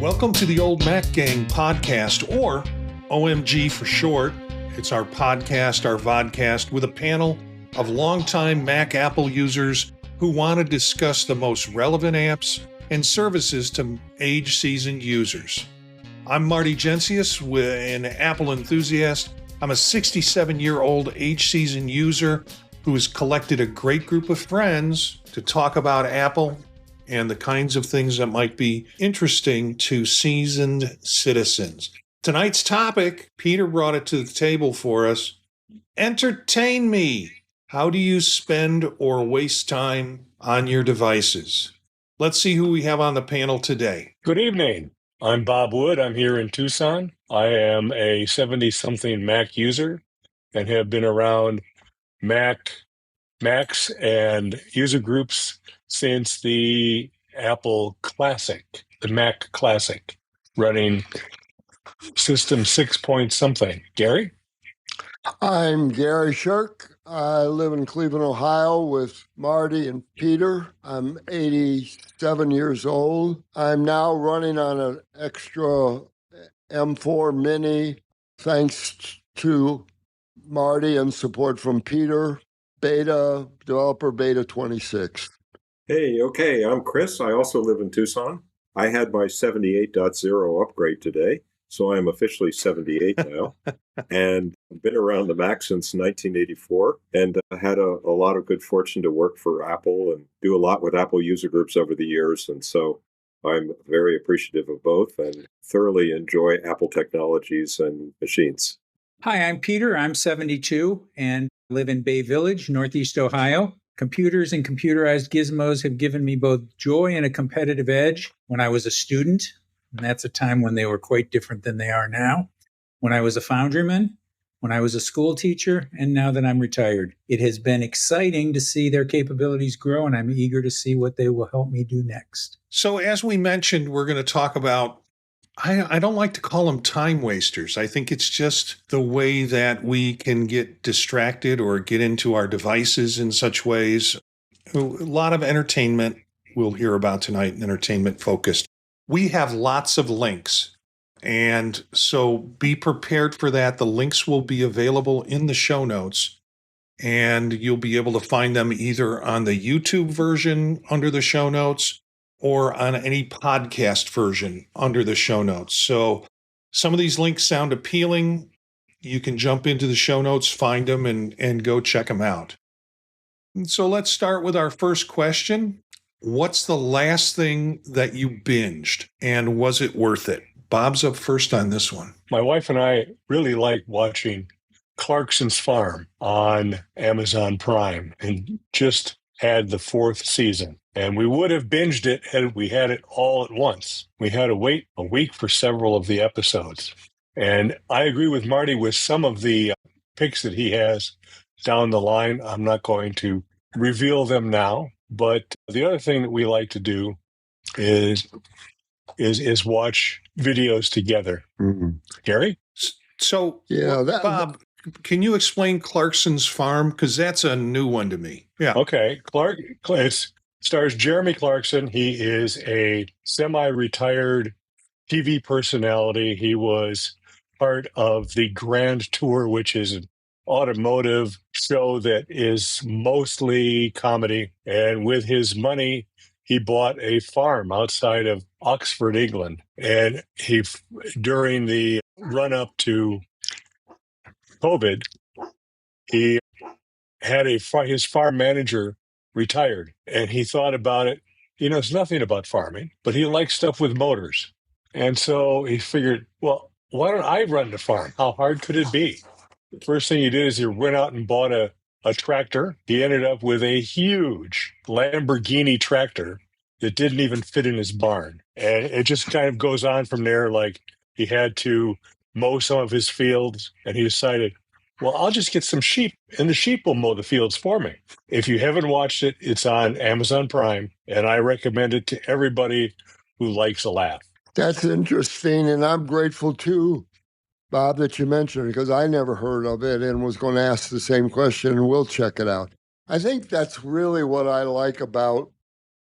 Welcome to the Old Mac Gang podcast, or OMG for short. It's our podcast, our vodcast, with a panel of longtime Mac Apple users who want to discuss the most relevant apps and services to age-seasoned users. I'm Marty Gensius, an Apple enthusiast. I'm a 67-year-old age-seasoned user who has collected a great group of friends to talk about Apple and the kinds of things that might be interesting to seasoned citizens. Tonight's topic, Peter brought it to the table for us. Entertain me. How do you spend or waste time on your devices? Let's see who we have on the panel today. Good evening. I'm Bob Wood. I'm here in Tucson. I am a 70-something Mac user and have been around Macs and user groups since the Apple Classic, the Mac Classic, running System 6 point something. Gary? I'm Gary Shirk. I live in Cleveland, Ohio with Marty and Peter. I'm 87 years old. I'm now running on an extra M4 Mini thanks to Marty and support from Peter, developer beta 26. Hey, okay, I'm Chris. I also live in Tucson. I had my 78.0 upgrade today, so I am officially 78 now. And I've been around the Mac since 1984 and had a lot of good fortune to work for Apple and do a lot with Apple user groups over the years. And so I'm very appreciative of both and thoroughly enjoy Apple technologies and machines. Hi, I'm Peter. I'm 72 and live in Bay Village, Northeast Ohio. Computers and computerized gizmos have given me both joy and a competitive edge when I was a student. And that's a time when they were quite different than they are now. When I was a foundryman, when I was a school teacher, and now that I'm retired. It has been exciting to see their capabilities grow, and I'm eager to see what they will help me do next. So as we mentioned, we're going to talk about, I don't like to call them time wasters. I think it's just the way that we can get distracted or get into our devices in such ways. A lot of entertainment we'll hear about tonight, entertainment focused. We have lots of links, and so be prepared for that. The links will be available in the show notes, and you'll be able to find them either on the YouTube version under the show notes or on any podcast version under the show notes. So some of these links sound appealing. You can jump into the show notes, find them, and go check them out. And so let's start with our first question. What's the last thing that you binged, and was it worth it? Bob's up first on this one. My wife and I really like watching Clarkson's Farm on Amazon Prime and just had the 4th season. And we would have binged it had we had it all at once. We had to wait a week for several of the episodes. And I agree with Marty with some of the picks that he has down the line. I'm not going to reveal them now. But the other thing that we like to do is watch videos together. Mm-hmm. Gary? So, Bob, can you explain Clarkson's Farm? Because that's a new one to me. Yeah. Okay. It stars Jeremy Clarkson. He is a semi-retired TV personality. He was part of the Grand Tour, which is an automotive show that is mostly comedy. And with his money, he bought a farm outside of Oxford, England. And during the run-up to COVID, he had his farm manager retired, and he thought about it. He knows nothing about farming, but he likes stuff with motors. And so he figured, well, why don't I run the farm? How hard could it be? The first thing he did is he went out and bought a tractor. He ended up with a huge Lamborghini tractor that didn't even fit in his barn. And it just kind of goes on from there. Like, he had to mow some of his fields, and he decided, well, I'll just get some sheep, and the sheep will mow the fields for me. If you haven't watched it, it's on Amazon Prime, and I recommend it to everybody who likes a laugh. That's interesting, and I'm grateful too, Bob, that you mentioned it, because I never heard of it and was going to ask the same question, and we'll check it out. I think that's really what I like about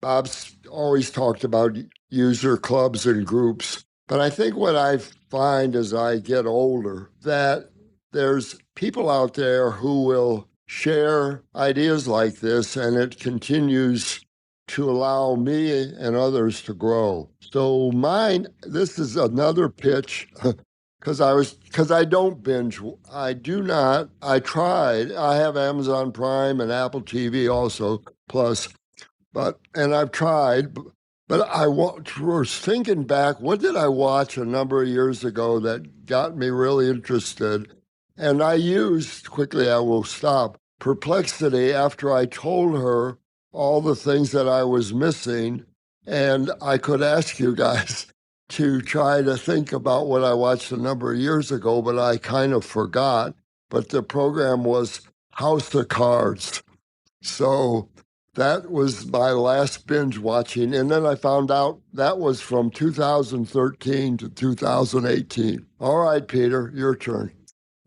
Bob's always talked about user clubs and groups. But I think what I find as I get older, that there's people out there who will share ideas like this, and it continues to allow me and others to grow. So this is another pitch because I don't binge. I do not. I tried. I have Amazon Prime and Apple TV also plus, and I've tried. But was thinking back, what did I watch a number of years ago that got me really interested? And I used, quickly I will stop, Perplexity after I told her all the things that I was missing. And I could ask you guys to try to think about what I watched a number of years ago, but I kind of forgot. But the program was House of Cards. So that was my last binge watching. And then I found out that was from 2013 to 2018. All right, Peter, your turn.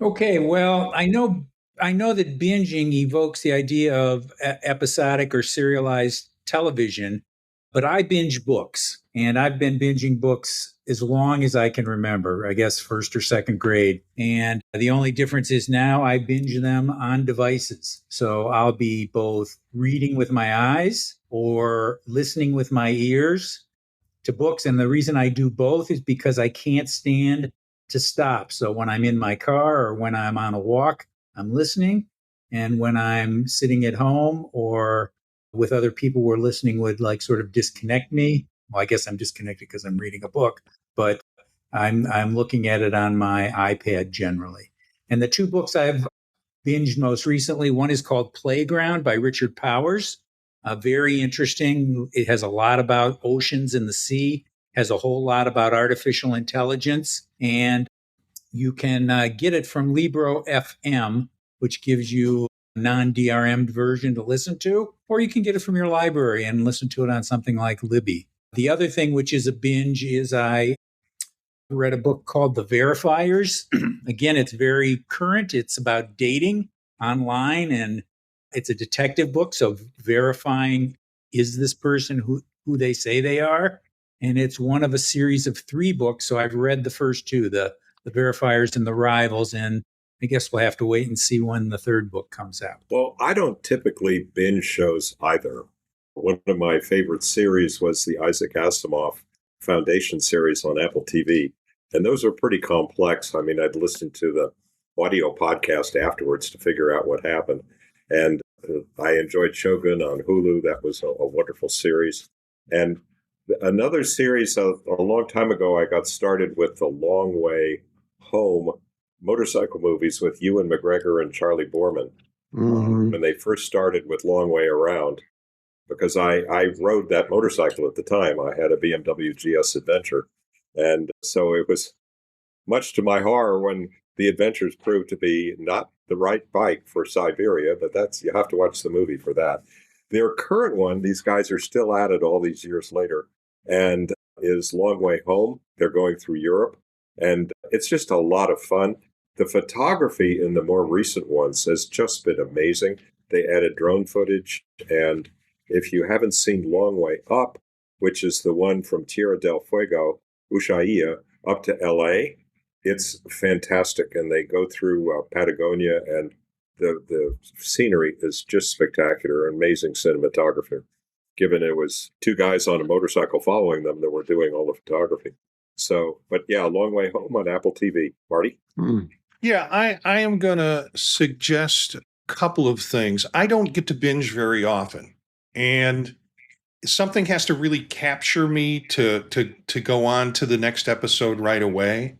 Okay, well, I know that binging evokes the idea of episodic or serialized television, but I binge books, and I've been binging books as long as I can remember, I guess first or second grade. And the only difference is now I binge them on devices. So I'll be both reading with my eyes or listening with my ears to books. And the reason I do both is because I can't stand to stop. So when I'm in my car or when I'm on a walk, I'm listening. And when I'm sitting at home or with other people who are listening would like sort of disconnect me. Well, I guess I'm disconnected because I'm reading a book, but I'm looking at it on my iPad generally. And the two books I've binged most recently, one is called Playground by Richard Powers. Very interesting. It has a lot about oceans and the sea, has a whole lot about artificial intelligence, and you can get it from Libro FM, which gives you a non-DRM'd version to listen to, or you can get it from your library and listen to it on something like Libby. The other thing, which is a binge, is I read a book called The Verifiers. Again, it's very current. It's about dating online, and it's a detective book. So verifying, is this person who they say they are? And it's one of a series of 3 books. So I've read the first 2, the Verifiers and the Rivals. And I guess we'll have to wait and see when the 3rd book comes out. Well, I don't typically binge shows either. One of my favorite series was the Isaac Asimov Foundation series on Apple TV. And those are pretty complex. I mean, I'd listen to the audio podcast afterwards to figure out what happened. And I enjoyed Shogun on Hulu. That was a wonderful series. And another series a long time ago, I got started with The Long Way Home motorcycle movies with Ewan McGregor and Charlie Borman. When they first started with Long Way Around, because I rode that motorcycle at the time. I had a BMW GS Adventure. And so it was much to my horror when the Adventures proved to be not the right bike for Siberia, but you have to watch the movie for that. Their current one, these guys are still at it all these years later, and is Long Way Home. They're going through Europe, and it's just a lot of fun. The photography in the more recent ones has just been amazing. They added drone footage, and if you haven't seen Long Way Up, which is the one from Tierra del Fuego, Ushuaia, up to LA, it's fantastic. And they go through Patagonia, and the scenery is just spectacular, amazing cinematography, given it was 2 guys on a motorcycle following them that were doing all the photography. So, but yeah, Long Way Home on Apple TV. Marty? Yeah, I am going to suggest a couple of things. I don't get to binge very often, and something has to really capture me to go on to the next episode right away.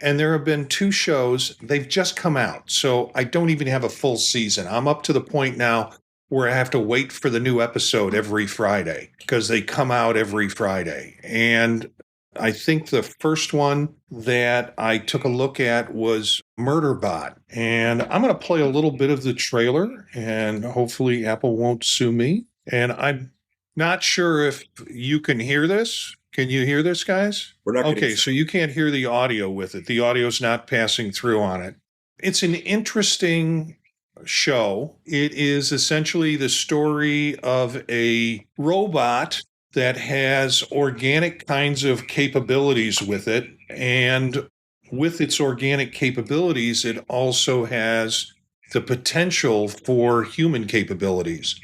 And there have been 2 shows, they've just come out, so I don't even have a full season. I'm up to the point now where I have to wait for the new episode every Friday because they come out every Friday. And I think the first one that I took a look at was Murderbot. And I'm going to play a little bit of the trailer, and hopefully Apple won't sue me. And I'm not sure if you can hear this. Can you hear this, guys? We're not Okay, so you can't hear the audio with it. The audio's not passing through on it. It's an interesting show. It is essentially the story of a robot that has organic kinds of capabilities with it. And with its organic capabilities, it also has the potential for human capabilities.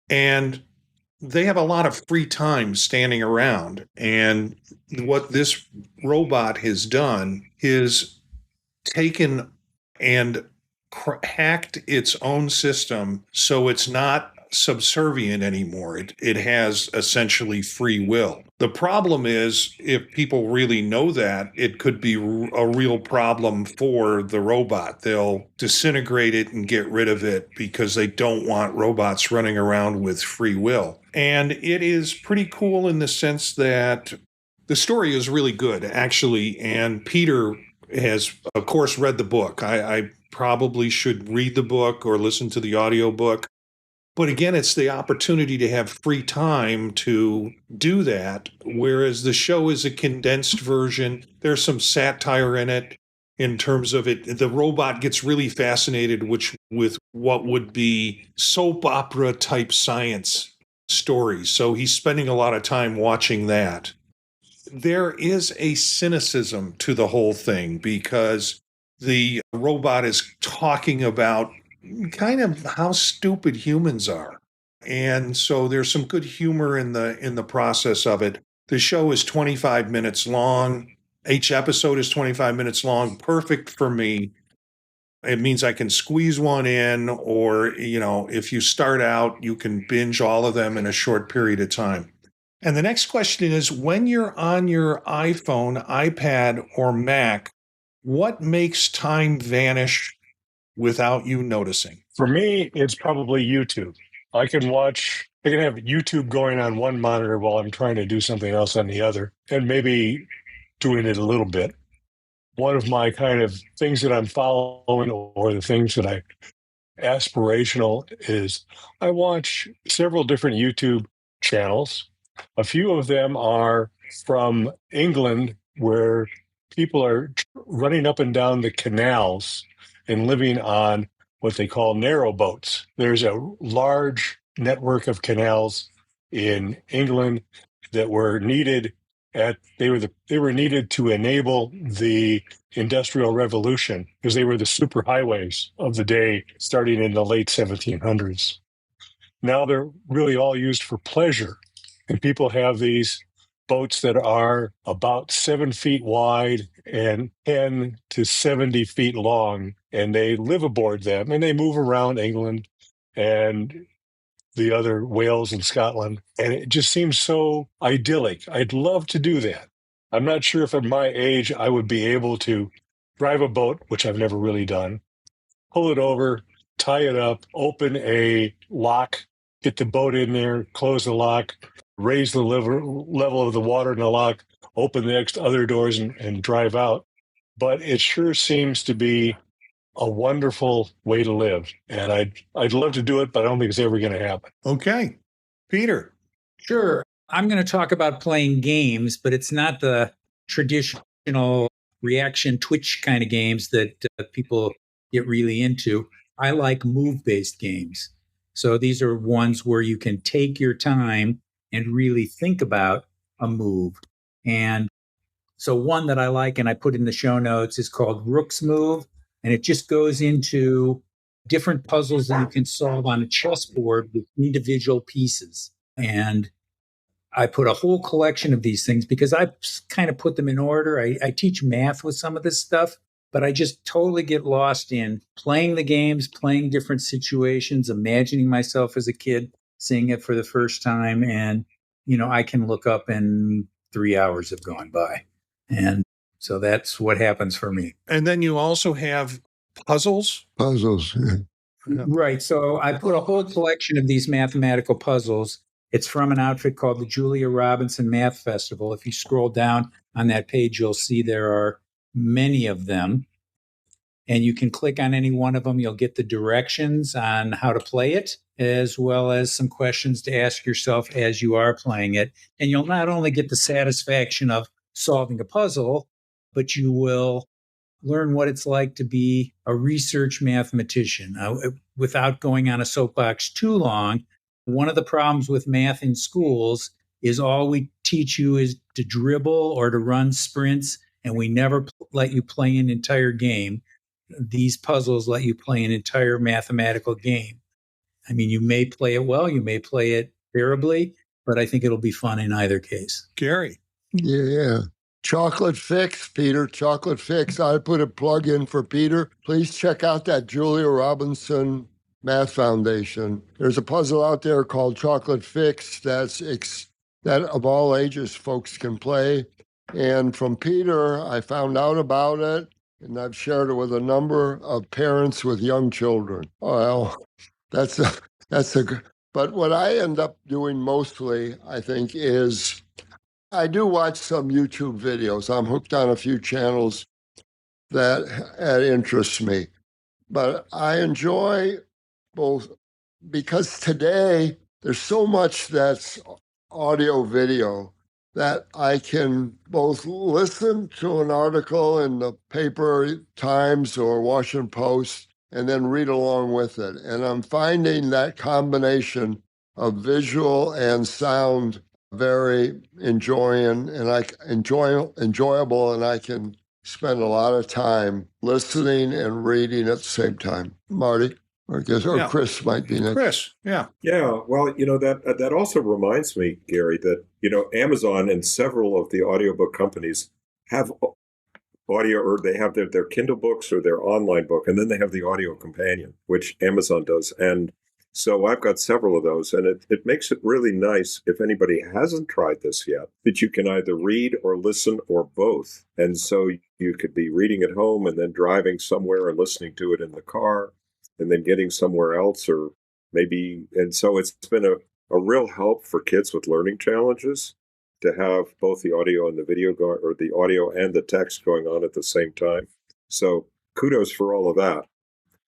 And they have a lot of free time standing around. And what this robot has done is taken and hacked its own system so it's not subservient anymore. It has essentially free will. The problem is, if people really know that, it could be a real problem for the robot. They'll disintegrate it and get rid of it because they don't want robots running around with free will. And it is pretty cool in the sense that the story is really good, actually. And Peter has, of course, read the book. I probably should read the book or listen to the audiobook. But again, it's the opportunity to have free time to do that, whereas the show is a condensed version. There's some satire in it in terms of it. The robot gets really fascinated with what would be soap opera type science stories. So he's spending a lot of time watching that. There is a cynicism to the whole thing because the robot is talking about kind of how stupid humans are. And so there's some good humor in the process of it. The show is 25 minutes long. Each episode is 25 minutes long, perfect for me. It means I can squeeze one in, or, if you start out, you can binge all of them in a short period of time. And the next question is, when you're on your iPhone, iPad, or Mac, what makes time vanish without you noticing? For me, it's probably YouTube. I can have YouTube going on one monitor while I'm trying to do something else on the other, and maybe doing it a little bit. One of my kind of things that I'm following, or the things that I aspirational, is I watch several different YouTube channels. A few of them are from England, where people are running up and down the canals and living on what they call narrow boats. There's a large network of canals in England that were needed they were needed to enable the Industrial Revolution, because they were the superhighways of the day starting in the late 1700s. Now they're really all used for pleasure, and people have these boats that are about 7 feet wide and 10 to 70 feet long, and they live aboard them and they move around England and the other Wales and Scotland, and it just seems so idyllic. I'd love to do that. I'm not sure if at my age I would be able to drive a boat, which I've never really done, pull it over, tie it up, open a lock, get the boat in there, close the lock, raise the level of the water in the lock, open the next other doors, and drive out. But it sure seems to be a wonderful way to live. And I'd love to do it, but I don't think it's ever going to happen. Okay. Peter. Sure. I'm going to talk about playing games, but it's not the traditional reaction Twitch kind of games that people get really into. I like move-based games. So these are ones where you can take your time and really think about a move. And so one that I like and I put in the show notes is called Rook's Move. And it just goes into different puzzles that you can solve on a chessboard with individual pieces. And I put a whole collection of these things because I kind of put them in order. I teach math with some of this stuff, but I just totally get lost in playing the games, playing different situations, imagining myself as a kid, seeing it for the first time. And, I can look up and 3 hours have gone by. And so that's what happens for me. And then you also have puzzles. Puzzles. Yeah. Right. So I put a whole collection of these mathematical puzzles. It's from an outfit called the Julia Robinson Math Festival. If you scroll down on that page, you'll see there are many of them. And you can click on any one of them. You'll get the directions on how to play it, as well as some questions to ask yourself as you are playing it. And you'll not only get the satisfaction of solving a puzzle, but you will learn what it's like to be a research mathematician. Without going on a soapbox too long, one of the problems with math in schools is all we teach you is to dribble or to run sprints, and we never let you play an entire game. These puzzles let you play an entire mathematical game. I mean, you may play it well, you may play it terribly, but I think it'll be fun in either case. Gary. Yeah. Chocolate Fix, Peter. Chocolate Fix. I put a plug in for Peter. Please check out that Julia Robinson Math Foundation. There's a puzzle out there called Chocolate Fix that of all ages folks can play. And from Peter, I found out about it, and I've shared it with a number of parents with young children. Well, that's a. But what I end up doing mostly, I think, is I do watch some YouTube videos. I'm hooked on a few channels that interest me. But I enjoy both because today there's so much that's audio video that I can both listen to an article in the paper, Times or Washington Post, and then read along with it. And I'm finding that combination of visual and sound very enjoyable, and I can spend a lot of time listening and reading at the same time. Marty, or Chris might be next. Chris, yeah. Yeah, well, that also reminds me, Gary, that, Amazon and several of the audiobook companies have audio, or they have their Kindle books or their online book, and then they have the audio companion, which Amazon does. And so I've got several of those, and it makes it really nice, if anybody hasn't tried this yet, that you can either read or listen or both. And so you could be reading at home and then driving somewhere and listening to it in the car and then getting somewhere else, or maybe. And so it's been a real help for kids with learning challenges to have both the audio and the video or the audio and the text going on at the same time. So kudos for all of that.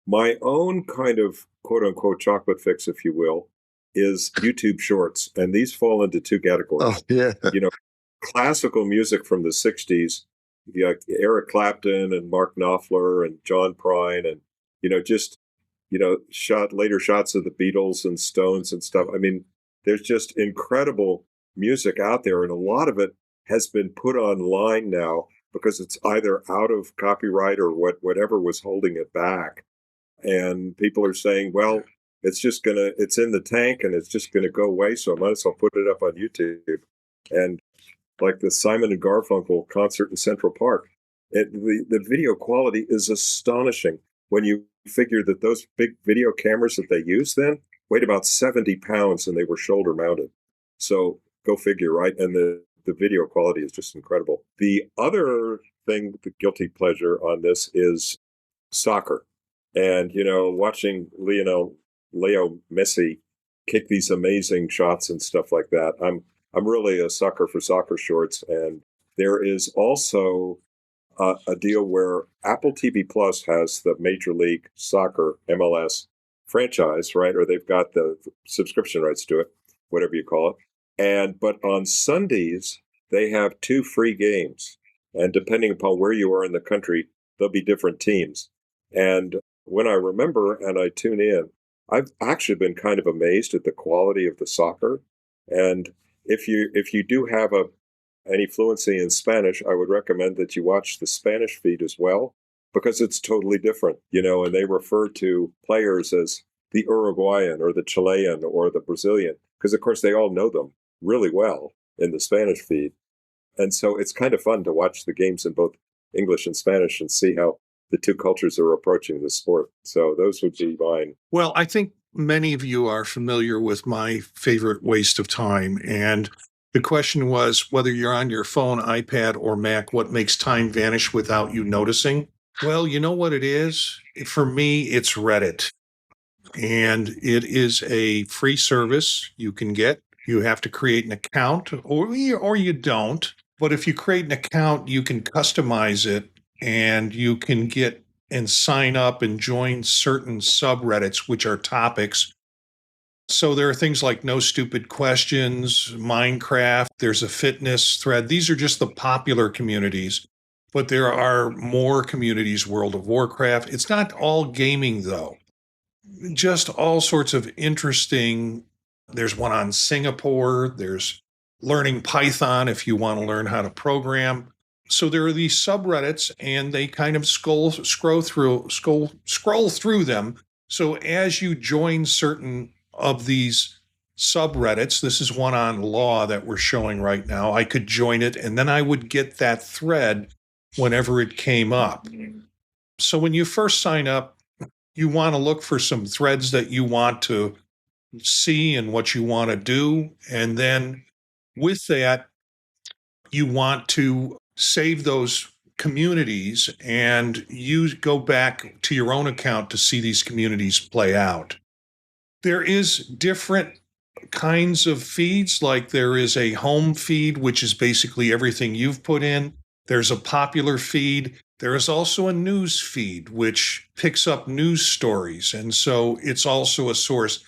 My own kind of quote unquote chocolate fix, if you will, is YouTube shorts. And these fall into two categories. Oh, yeah. Classical music from the 60s, Eric Clapton and Mark Knopfler and John Prine, and, later shots of the Beatles and Stones and stuff. I mean, there's just incredible music out there. And a lot of it has been put online now because it's either out of copyright or whatever was holding it back. And people are saying, well, it's in the tank and it's just going to go away. So I might as well put it up on YouTube. And like the Simon and Garfunkel concert in Central Park, the video quality is astonishing when you figure that those big video cameras that they used then weighed about 70 pounds and they were shoulder mounted. So go figure, right? And the video quality is just incredible. The other thing, the guilty pleasure on this is soccer. And, watching Leo Messi kick these amazing shots and stuff like that. I'm really a sucker for soccer shorts. And there is also a deal where Apple TV Plus has the Major League Soccer, MLS, franchise, right? Or they've got the subscription rights to it, whatever you call it. But on Sundays, they have 2 free games. And depending upon where you are in the country, there'll be different teams. And when I remember and I tune in, I've actually been kind of amazed at the quality of the soccer. And if you do have any fluency in Spanish, I would recommend that you watch the Spanish feed as well, because it's totally different, and they refer to players as the Uruguayan or the Chilean or the Brazilian, because of course they all know them really well in the Spanish feed. And so it's kind of fun to watch the games in both English and Spanish and see how the two cultures are approaching the sport. So those would be mine. Well, I think many of you are familiar with my favorite waste of time. And the question was whether you're on your phone, iPad, or Mac, what makes time vanish without you noticing? Well, you know what it is? For me, it's Reddit. And it is a free service you can get. You have to create an account, or you don't. But if you create an account, you can customize it, and you can get and sign up and join certain subreddits, which are topics. So there are things like No Stupid Questions, Minecraft, there's a fitness thread. These are just the popular communities, but there are more communities, World of Warcraft. It's not all gaming, though. Just all sorts of interesting. There's one on Singapore. There's learning Python if you want to learn how to program. So there are these subreddits, and they kind of scroll through them. So as you join certain of these subreddits, this is one on law that we're showing right now, I could join it, and then I would get that thread whenever it came up. So when you first sign up, you want to look for some threads that you want to see and what you want to do. And then with that, you want to save those communities, and you go back to your own account to see these communities play out. There is different kinds of feeds, like there is a home feed, which is basically everything you've put in. There's a popular feed. There is also a news feed, which picks up news stories. And so it's also a source.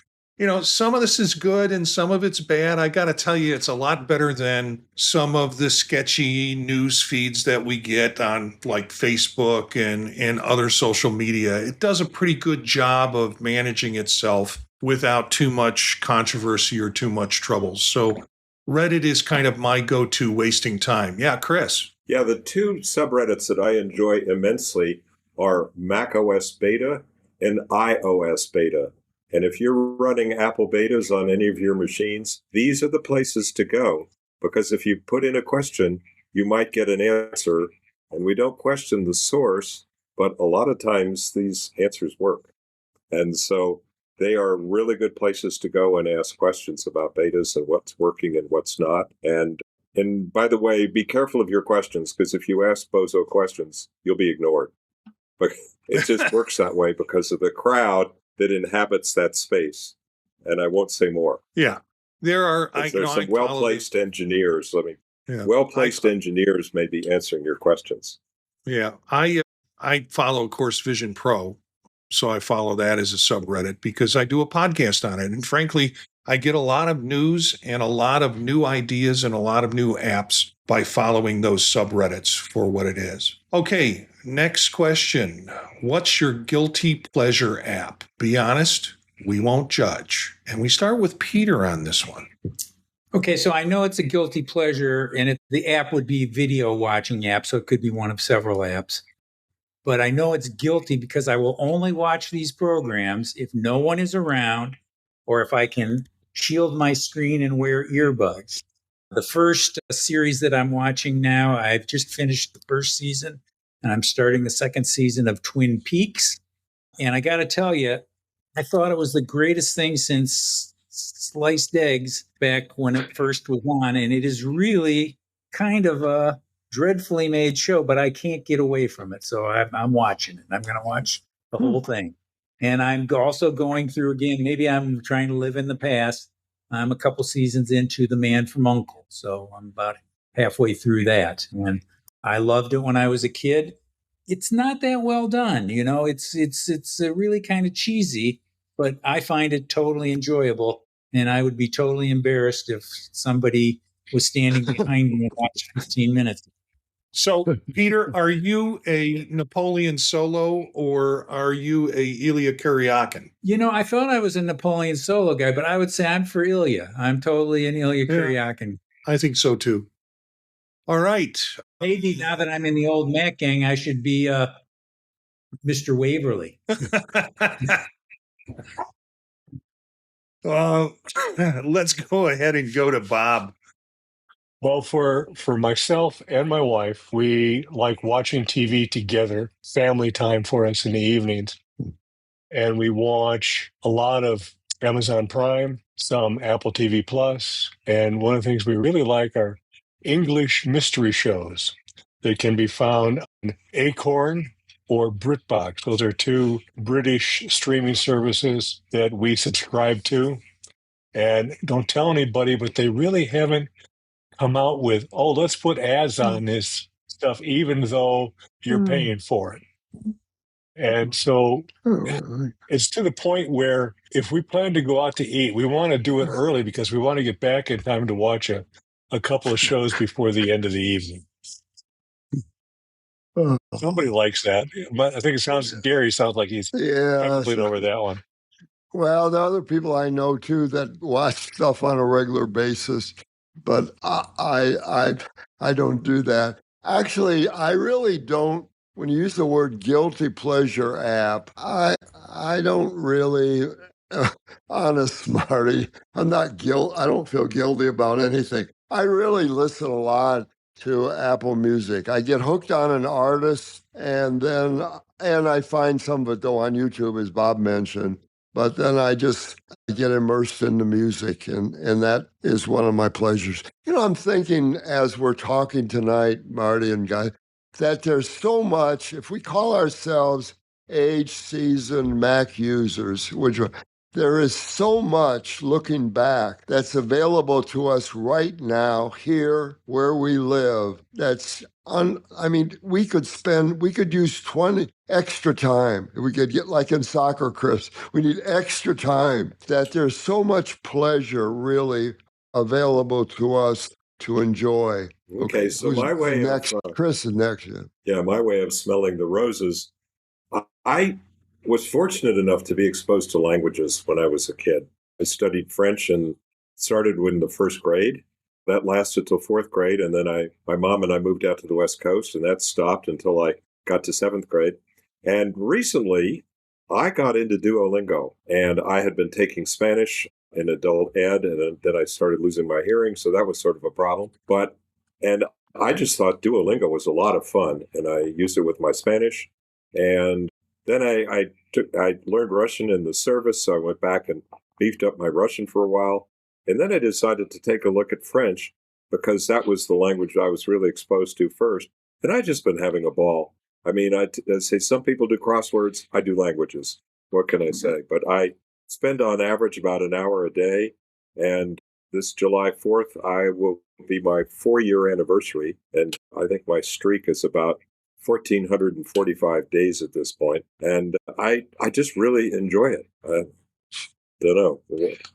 Some of this is good and some of it's bad. I got to tell you, it's a lot better than some of the sketchy news feeds that we get on like Facebook and other social media. It does a pretty good job of managing itself without too much controversy or too much trouble. So Reddit is kind of my go-to wasting time. Yeah, Chris. Yeah, the two subreddits that I enjoy immensely are macOS Beta and iOS Beta. And if you're running Apple betas on any of your machines, these are the places to go. Because if you put in a question, you might get an answer. And we don't question the source, but a lot of times these answers work. And so they are really good places to go and ask questions about betas and what's working and what's not. And by the way, be careful of your questions, because if you ask bozo questions, you'll be ignored. But it just works that way because of the crowd that inhabits that space. And I won't say more. Yeah. There's some well-placed engineers. Well-placed engineers may be answering your questions. Yeah. I follow, of course, Vision Pro. So I follow that as a subreddit because I do a podcast on it. And frankly, I get a lot of news and a lot of new ideas and a lot of new apps by following those subreddits for what it is. Okay, next question. What's your guilty pleasure app? Be honest, we won't judge. And we start with Peter on this one. Okay, so I know it's a guilty pleasure, and the app would be video watching app, so it could be one of several apps. But I know it's guilty because I will only watch these programs if no one is around or if I can shield my screen and wear earbuds. The first series that I'm watching now, I've just finished the first season, and I'm starting the second season of Twin Peaks. And I got to tell you, I thought it was the greatest thing since sliced eggs back when it first was on. And it is really kind of a dreadfully made show, but I can't get away from it. So I'm watching it. I'm going to watch the whole thing. And I'm also going through again, maybe I'm trying to live in the past. I'm a couple seasons into The Man from U.N.C.L.E. So I'm about halfway through that. And I loved it when I was a kid. It's not that well done. It's really kind of cheesy, but I find it totally enjoyable. And I would be totally embarrassed if somebody was standing behind me and watched 15 minutes. So, Peter, are you a Napoleon Solo or are you a Ilya Kuryakin? I thought I was a Napoleon Solo guy, but I would say I'm for Ilya. I'm totally an Ilya Kuryakin. I think so, too. All right. Maybe now that I'm in the old Mac gang, I should be Mr. Waverly. Let's go ahead and go to Bob. Well, for myself and my wife, we like watching TV together, family time for us in the evenings. And we watch a lot of Amazon Prime, some Apple TV Plus, and one of the things we really like are English mystery shows that can be found on Acorn or BritBox. Those are two British streaming services that we subscribe to. And don't tell anybody, but they really haven't come out with, let's put ads on this stuff, even though you're paying for it. And so it's to the point where if we plan to go out to eat, we want to do it early because we want to get back in time to watch a couple of shows before the end of the evening. Somebody likes that. But I think Gary sounds like he's complete over that one. Well, the other people I know, too, that watch stuff on a regular basis, but I don't do that. Actually, I really don't. When you use the word guilty pleasure app, I don't really. Honest, Marty, I don't feel guilty about anything. I really listen a lot to Apple Music. I get hooked on an artist, and I find some of it though on YouTube, as Bob mentioned. But then I just get immersed in the music, and that is one of my pleasures. I'm thinking as we're talking tonight, Marty and Guy, that there's so much. If we call ourselves age seasoned Mac users, which there is so much looking back that's available to us right now, here where we live. I mean, we could use 20 extra time. We could get like in soccer, Chris, we need extra time. That there's so much pleasure really available to us to enjoy. Okay, so who's my way next? of Chris is next. yeah, my way of smelling the roses. I was fortunate enough to be exposed to languages when I was a kid. I studied French and started in the first grade. That lasted till fourth grade, and then my mom and I moved out to the West Coast, and that stopped until I got to seventh grade. And recently, I got into Duolingo, and I had been taking Spanish in adult ed, and then I started losing my hearing, so that was sort of a problem. And I just thought Duolingo was a lot of fun, and I used it with my Spanish. And then I learned Russian in the service, so I went back and beefed up my Russian for a while. And then I decided to take a look at French because that was the language I was really exposed to first. And I've just been having a ball. I mean, I say some people do crosswords. I do languages. What can I say? But I spend on average about an hour a day. And this July 4th, I will be my 4-year anniversary. And I think my streak is about 1,445 days at this point. And I just really enjoy it. I don't know.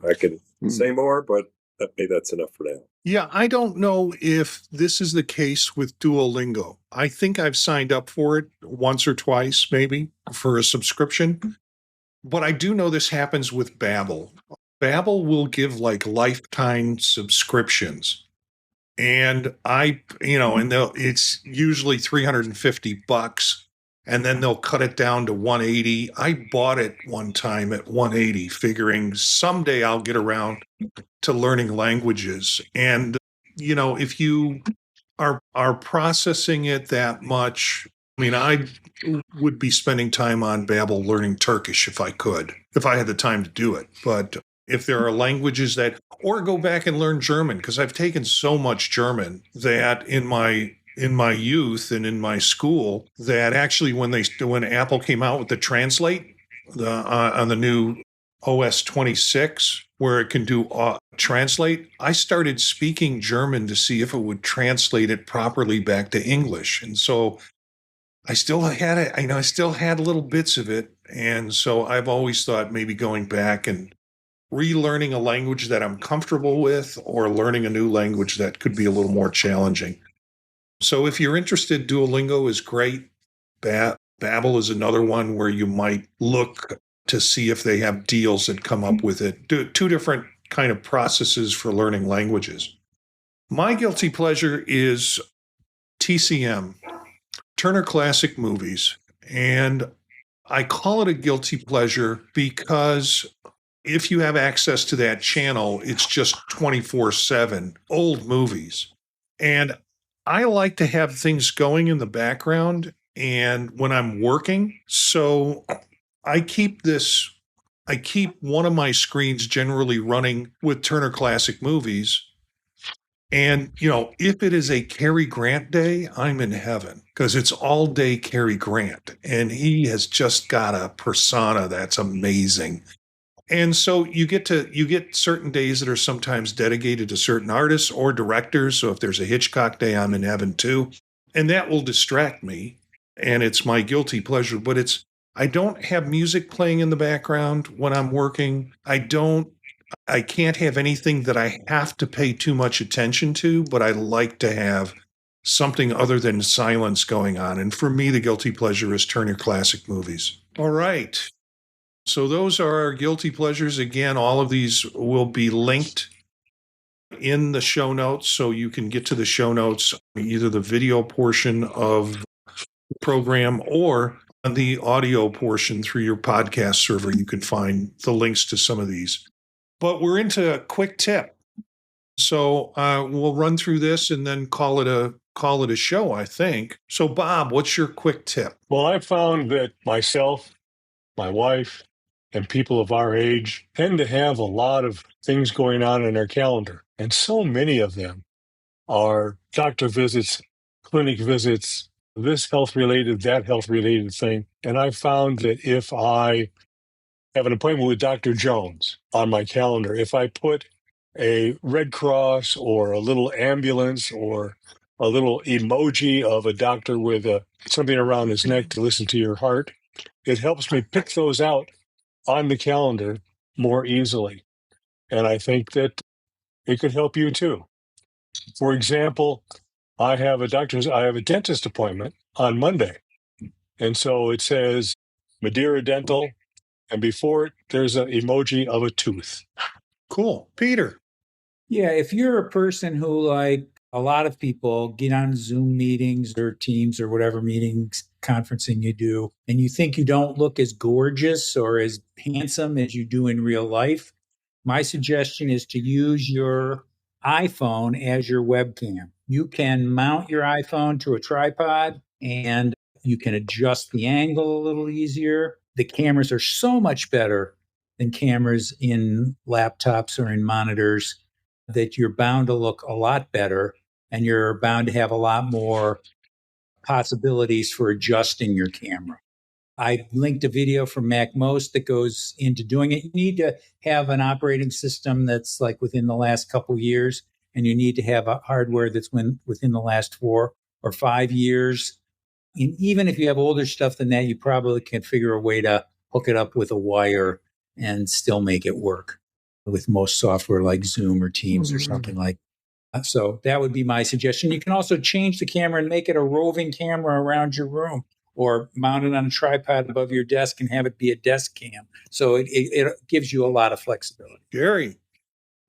I can say more, but maybe that's enough for now. Yeah, I don't know if this is the case with Duolingo. I think I've signed up for it once or twice, maybe, for a subscription. But I do know this happens with Babbel. Babbel will give like lifetime subscriptions. And it's usually $350, and then they'll cut it down to $180. I bought it one time at $180, figuring someday I'll get around to learning languages. And, if you are processing it that much, I mean, I would be spending time on Babbel learning Turkish if I had the time to do it. But if there are languages or go back and learn German, because I've taken so much German that in my youth and in my school, that actually when Apple came out with the Translate on the new OS 26, where it can do translate, I started speaking German to see if it would translate it properly back to English. And so I still had it. I still had little bits of it. And so I've always thought maybe going back and relearning a language that I'm comfortable with, or learning a new language that could be a little more challenging. So if you're interested, Duolingo is great. Babbel is another one where you might look to see if they have deals that come up with it. Two different kind of processes for learning languages. My guilty pleasure is TCM, Turner Classic Movies. And I call it a guilty pleasure because if you have access to that channel, it's just 24/7 old movies. And I like to have things going in the background and when I'm working. So I keep one of my screens generally running with Turner Classic Movies. And, if it is a Cary Grant day, I'm in heaven because it's all day Cary Grant. And he has just got a persona that's amazing. And so you get certain days that are sometimes dedicated to certain artists or directors. So if there's a Hitchcock day, I'm in heaven too. And that will distract me. And it's my guilty pleasure. But I don't have music playing in the background when I'm working. I can't have anything that I have to pay too much attention to, but I like to have something other than silence going on. And for me, the guilty pleasure is Turner Classic Movies. All right. So those are our guilty pleasures. Again, all of these will be linked in the show notes, so you can get to the show notes, either the video portion of the program or on the audio portion through your podcast server. You can find the links to some of these. But we're into a quick tip. So we'll run through this and then call it a show, I think. So, Bob, what's your quick tip? Well, I found that myself, my wife, and people of our age tend to have a lot of things going on in their calendar. And so many of them are doctor visits, clinic visits, this health related, that health related thing. And I found that if I have an appointment with Dr. Jones on my calendar, if I put a Red Cross or a little ambulance or a little emoji of a doctor with something around his neck to listen to your heart, it helps me pick those out on the calendar more easily. And I think that it could help you too. For example, I have a dentist appointment on Monday. And so it says Madeira Dental, and before it, there's an emoji of a tooth. Cool. Peter. Yeah, if you're a person who, like a lot of people, get on Zoom meetings or Teams or whatever meetings, conferencing you do, and you think you don't look as gorgeous or as handsome as you do in real life, my suggestion is to use your iPhone as your webcam. You can mount your iPhone to a tripod and you can adjust the angle a little easier. The cameras are so much better than cameras in laptops or in monitors that you're bound to look a lot better and you're bound to have a lot more possibilities for adjusting your camera. I linked a video from MacMost that goes into doing it. You need to have an operating system that's like within the last couple years, and you need to have a hardware that's within the last 4 or 5 years. And even if you have older stuff than that, you probably can figure a way to hook it up with a wire and still make it work with most software like Zoom or Teams or something like that. So that would be my suggestion. You can also change the camera and make it a roving camera around your room, or mount it on a tripod above your desk and have it be a desk cam. So it gives you a lot of flexibility. Gary.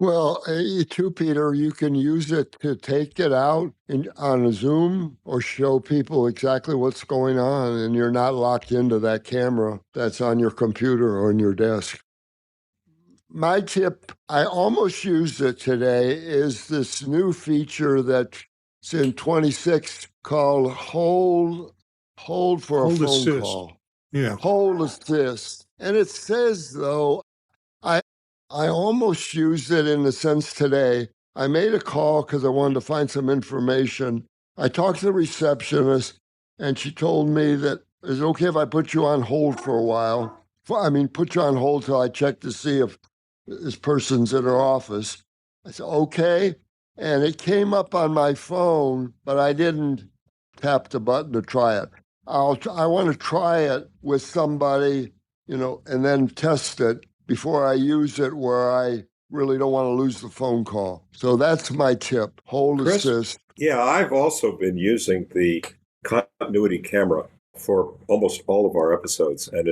Well, too, Peter, you can use it to take it out on a Zoom or show people exactly what's going on, and you're not locked into that camera that's on your computer or on your desk. My tip, I almost used it today, is this new feature that's in 26 called Hold for Hold a phone assist. call. Yeah. Hold assist. And it says, though, I almost used it in the sense today. I made a call because I wanted to find some information. I talked to the receptionist, and she told me that it's okay if I put you on hold for a while. Put you on hold till I check to see if this person's in her office. I said, okay. And it came up on my phone, but I didn't tap the button to try it. I want to try it with somebody, and then test it before I use it where I really don't want to lose the phone call. So that's my tip. Hold Chris? assist. Yeah, I've also been using the continuity camera for almost all of our episodes, and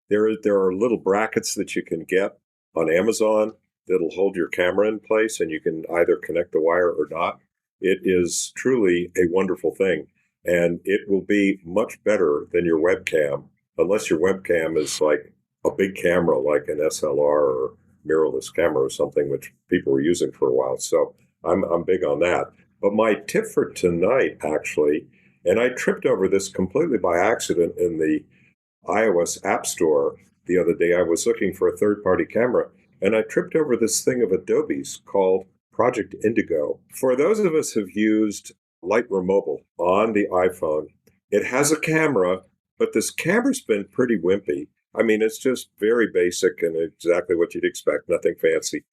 there are little brackets that you can get on Amazon that'll hold your camera in place, and you can either connect the wire or not. It is truly a wonderful thing, and it will be much better than your webcam, unless your webcam is like a big camera like an SLR or mirrorless camera or something, which people were using for a while. So I'm big on that. But my tip for tonight, actually, and I tripped over this completely by accident in the iOS App Store the other day. I was looking for a third-party camera, and I tripped over this thing of Adobe's called Project Indigo. For those of us who've used Lightroom Mobile on the iPhone, it has a camera, but this camera's been pretty wimpy. It's just very basic and exactly what you'd expect, nothing fancy.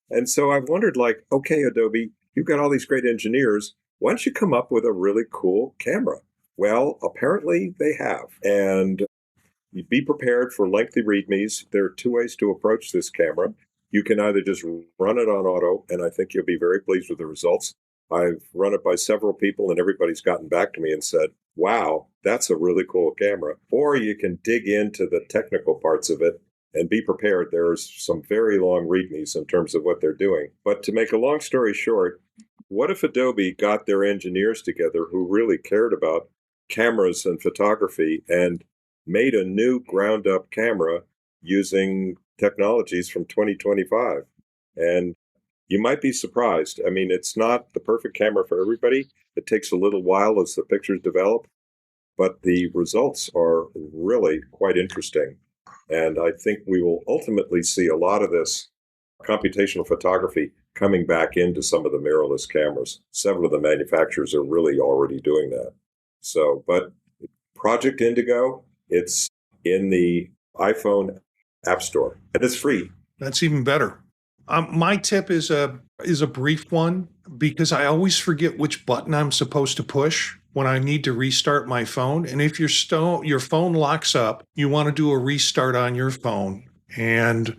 And so I've wondered, okay, Adobe, you've got all these great engineers. Why don't you come up with a really cool camera? Well, apparently they have. And you be prepared for lengthy readmes. There are 2 ways to approach this camera. You can either just run it on auto, and I think you'll be very pleased with the results. I've run it by several people, and everybody's gotten back to me and said, wow, that's a really cool camera. Or you can dig into the technical parts of it And be prepared. There's some very long readmes in terms of what they're doing. But to make a long story short, what if Adobe got their engineers together who really cared about cameras and photography and made a new ground up camera using technologies from 2025? And you might be surprised. I mean, it's not the perfect camera for everybody. It takes a little while as the pictures develop, but the results are really quite interesting. And I think we will ultimately see a lot of this computational photography coming back into some of the mirrorless cameras. Several of the manufacturers are really already doing that. So, but Project Indigo, it's in the iPhone App Store, and it's free. That's even better. My tip is a brief one because I always forget which button I'm supposed to push when I need to restart my phone. And if your phone locks up, you want to do a restart on your phone. And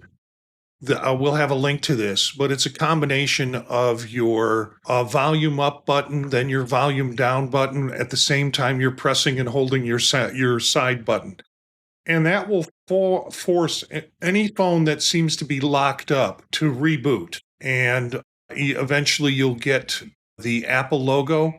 we'll have a link to this, but it's a combination of your volume up button, then your volume down button. At the same time, you're pressing and holding your side button. And that will force any phone that seems to be locked up to reboot. And eventually you'll get the Apple logo.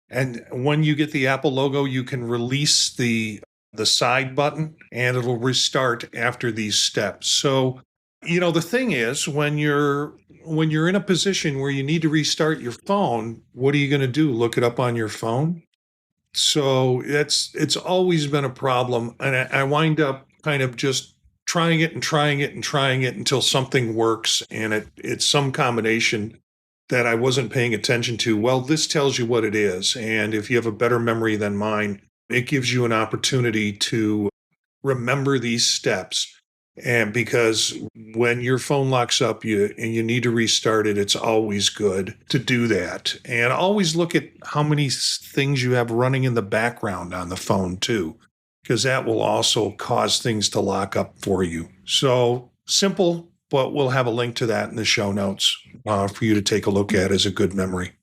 And when you get the Apple logo, you can release the side button and it'll restart after these steps. So, the thing is, when you're in a position where you need to restart your phone, what are you going to do? Look it up on your phone? So it's always been a problem. And I wind up kind of just trying it and trying it and trying it until something works. And it's some combination that I wasn't paying attention to. Well, this tells you what it is. And if you have a better memory than mine, it gives you an opportunity to remember these steps. And because when your phone locks up and you need to restart it, it's always good to do that. And always look at how many things you have running in the background on the phone too, because that will also cause things to lock up for you. So simple, but we'll have a link to that in the show notes for you to take a look at as a good memory.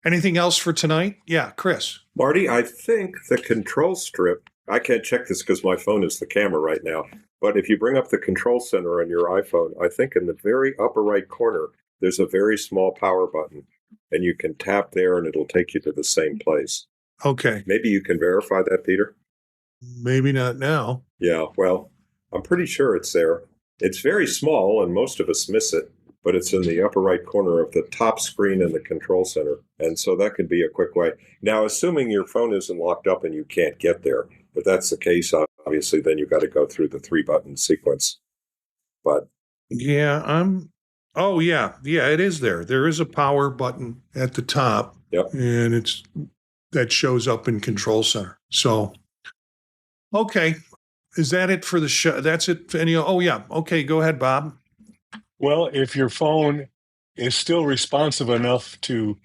Anything else for tonight? Yeah, Chris. Marty, I think the control strip, I can't check this because my phone is the camera right now. But if you bring up the control center on your iPhone, I think in the very upper right corner, there's a very small power button. And you can tap there and it'll take you to the same place. Okay. Maybe you can verify that, Peter? Maybe not now. Yeah, well, I'm pretty sure it's there. It's very small and most of us miss it, but it's in the upper right corner of the top screen in the control center. And so that could be a quick way. Now, assuming your phone isn't locked up and you can't get there, if that's the case, obviously, then you've got to go through the 3-button sequence. But yeah, oh yeah, it is there. There is a power button at the top. Yep. And that shows up in Control Center. So, okay. Is that it for the show? That's it. Oh yeah. Okay. Go ahead, Bob. Well, if your phone is still responsive enough to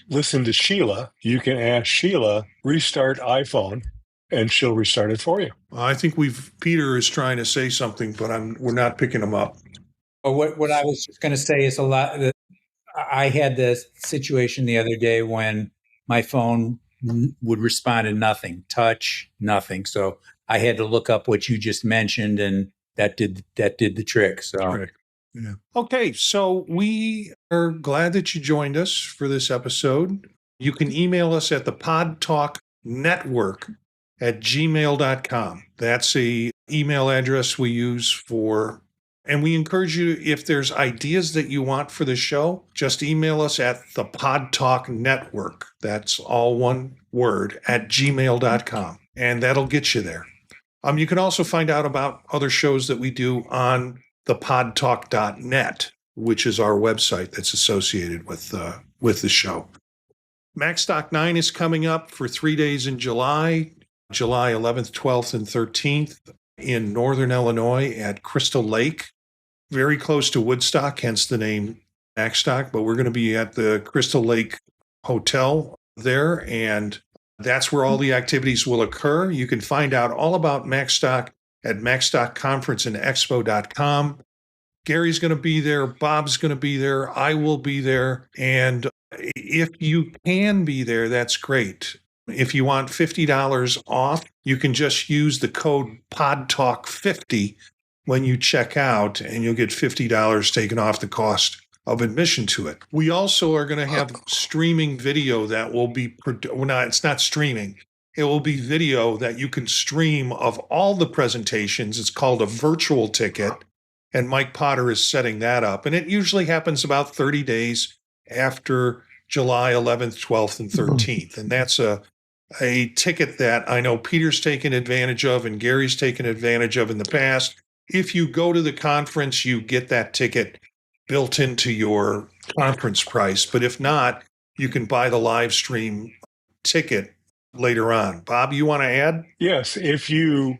listen to Sheila, you can ask Sheila, restart iPhone, and she'll restart it for you. I think Peter is trying to say something, but we're not picking him up. Well, what I was just going to say is I had this situation the other day when my phone would respond to nothing, touch, nothing. So I had to look up what you just mentioned, and that did the trick. So. Right. Yeah. Okay, so we are glad that you joined us for this episode. You can email us at the podtalknetwork@gmail.com. That's the email address we use and we encourage you, if there's ideas that you want for the show, just email us at the podtalknetwork. That's all one word, @gmail.com. And that'll get you there. You can also find out about other shows that we do on thepodtalk.net, which is our website that's associated with the show. MacStock 9 is coming up for 3 days in July 11th, 12th, and 13th in Northern Illinois at Crystal Lake, very close to Woodstock, hence the name MacStock. But we're going to be at the Crystal Lake Hotel there, and that's where all the activities will occur. You can find out all about MacStock at MacStockConferenceandExpo.com. Gary's going to be there. Bob's going to be there. I will be there. And if you can be there, that's great. If you want $50 off, you can just use the code PODTALK50 when you check out, and you'll get $50 taken off the cost of admission to it. We also are going to have streaming video that will be, it's not streaming. It will be video that you can stream of all the presentations. It's called a virtual ticket, and Mike Potter is setting that up. And it usually happens about 30 days after July 11th, 12th, and 13th. And that's a ticket that I know Peter's taken advantage of and Gary's taken advantage of in the past. If you go to the conference, you get that ticket built into your conference price. But if not, you can buy the live stream ticket later on. Bob, you want to add? Yes, if you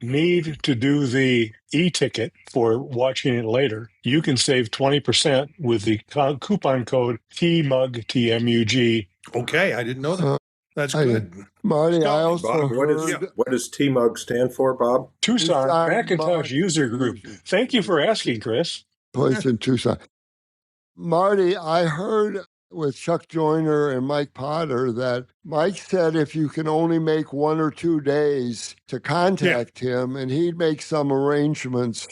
need to do the e-ticket for watching it later, you can save 20% with the coupon code TMUG, T-M-U-G. Okay, I didn't know that. That's good. Marty, I Bob, also what does TMUG stand for, Bob? Tucson Macintosh User Group. Thank you for asking, Chris. place in Tucson. Marty, I heard with Chuck Joyner and Mike Potter that Mike said if you can only make 1 or 2 days to contact him, and he'd make some arrangements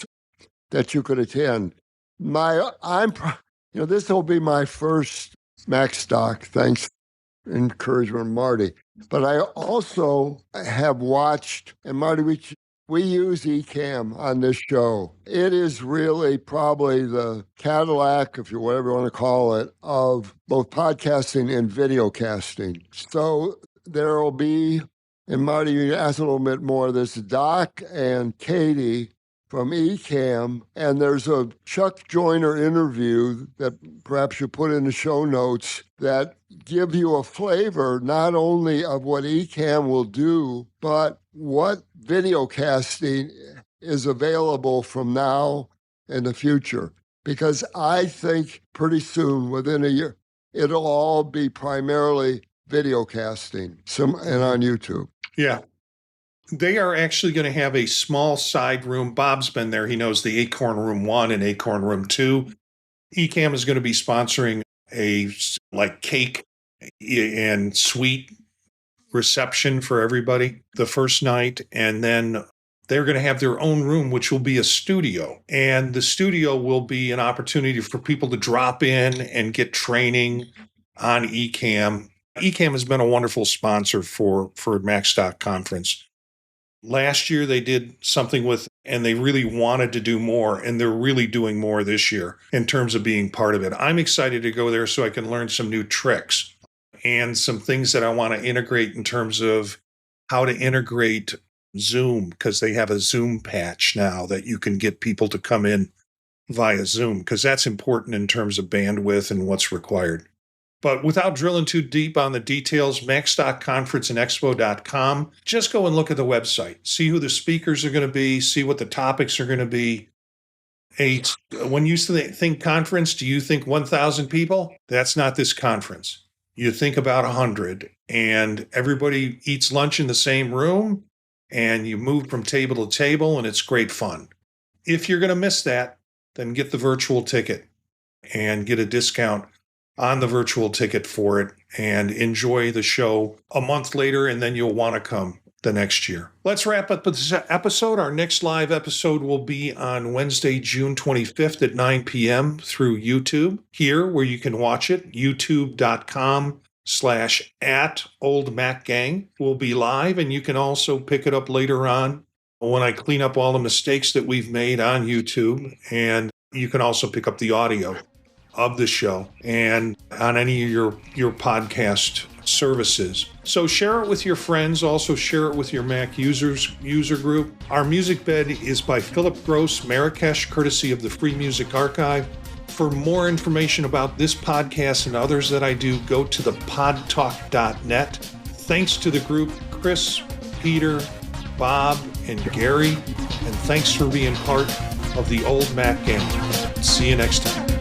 that you could attend. This will be my first Mac Stock, thanks encouragement, Marty. But I also have watched, and Marty, we use Ecamm on this show. It is really probably the Cadillac, if you whatever you want to call it, of both podcasting and video casting. So there will be, and Marty, you asked a little bit more, there's Doc and Katie from Ecamm, and there's a Chuck Joyner interview that perhaps you put in the show notes that give you a flavor not only of what Ecamm will do, but what video casting is available from now and the future. Because I think pretty soon, within a year, it'll all be primarily video casting and on YouTube. Yeah. They are actually going to have a small side room. Bob's been there. He knows the Acorn Room 1 and Acorn Room 2. Ecamm is going to be sponsoring a cake and sweet reception for everybody the first night. And then they're going to have their own room, which will be a studio. And the studio will be an opportunity for people to drop in and get training on Ecamm. Ecamm has been a wonderful sponsor for MacStock Conference. Last year they did something and they really wanted to do more, and they're really doing more this year in terms of being part of it. I'm excited to go there so I can learn some new tricks and some things that I want to integrate in terms of how to integrate Zoom, because they have a Zoom patch now that you can get people to come in via Zoom, because that's important in terms of bandwidth and what's required. But without drilling too deep on the details, MacStockConferenceandExpo.com, just go and look at the website. See who the speakers are going to be, see what the topics are going to be. When you think conference, do you think 1,000 people? That's not this conference. You think about 100, and everybody eats lunch in the same room, and you move from table to table, and it's great fun. If you're going to miss that, then get the virtual ticket and get a discount on the virtual ticket for it and enjoy the show a month later, and then you'll want to come the next year. Let's wrap up this episode. Our next live episode will be on Wednesday, June 25th at 9 p.m. through YouTube, here where you can watch it, youtube.com/@oldmacgang will be live, and you can also pick it up later on when I clean up all the mistakes that we've made on YouTube, and you can also pick up the audio of the show and on any of your podcast services. So share it with your friends. Also share it with your Mac user group. Our music bed is by Philip Gross, Marrakesh, courtesy of the Free Music Archive. For more information about this podcast and others that I do, go to thepodtalk.net. Thanks to the group, Chris, Peter, Bob, and Gary, and thanks for being part of the Old Mac Gang. See you next time.